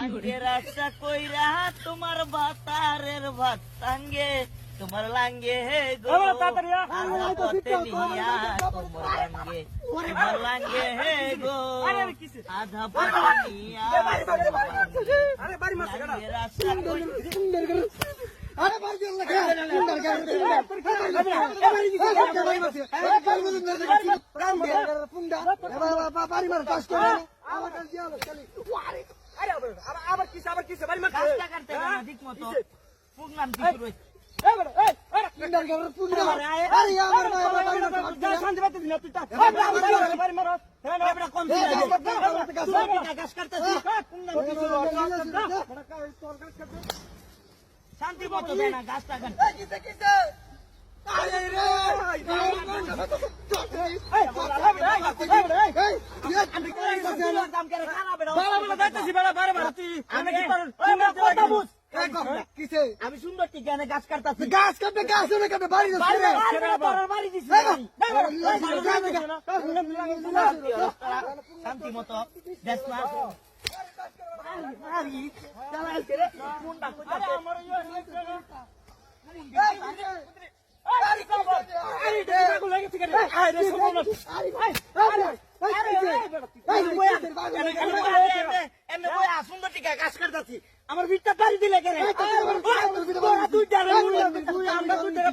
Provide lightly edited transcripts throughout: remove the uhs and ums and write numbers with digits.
লাঙ্গের আশা কইরা তোমার ভাতারের ভাত টাঙ্গে তোমার লাঙ্গে হে গো আধা পথে নিয়া তোমার লাঙ্গে হে গো আধা পথে নিয়া লাঙ্গের আশা কইরা আরে ভাই দিল না সুন্দর বাড়ি মার কাজ করে আমার কাছে দিয়ালো চলি আরে আবার কিসে বাড়ি মার কাজটা করতে না ঠিক মতো পুগনাম কি শুরু হইছে সুন্দর পুন্দা আরে আমার বাড়ি মার কাজ শান্তি পাতে দিন তুই বাড়ি মার এবড়া কম দিন কাজ করতেছি পুগনাম কি শুরু শান্তি মতো দেয় না গাছটা কাট কিসে আরে রে আমি সুন্দর টিকানে গাছ কাটতাছি গাছ কাটবে গাছ না কাটবে বাড়ি বাড়ি দিছি শান্তি মতো দেখ না সুন্দর টিকা গাছ কাটতাছি আমার ভিতটা বাড়ি দিলে কেন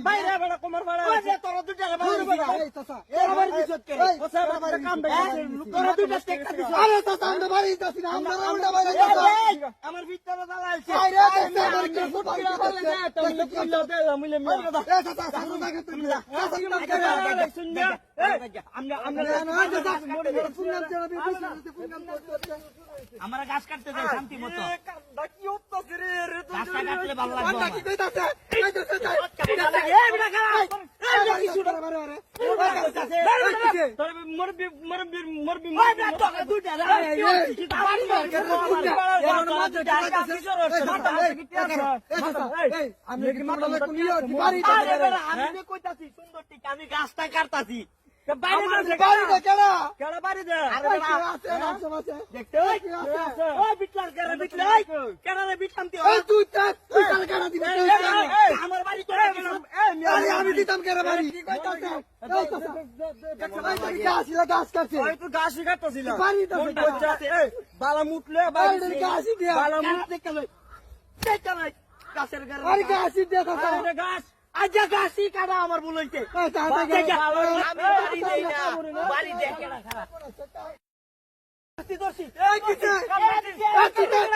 বাইরে কোমর তোরা দুইটা আমার ভিতটা আমরা গাছ কাটতে যাই শান্তি মতো গাছটা কাটলে ভালো লাগবে আমি গাছটা কাটতাছি আমার বাড়ি আমি দিতাম কেন বাড়ি গাছ কাটছে গাছই কাটতেছিল বাড়ি বালা মুটলে গাছই দিয়া গাছের আরে গাছই দিয়া গাছ আচ্ছা গাছই কাটা আমার ভুল হইছে বাড়ি দেখে না খারাপ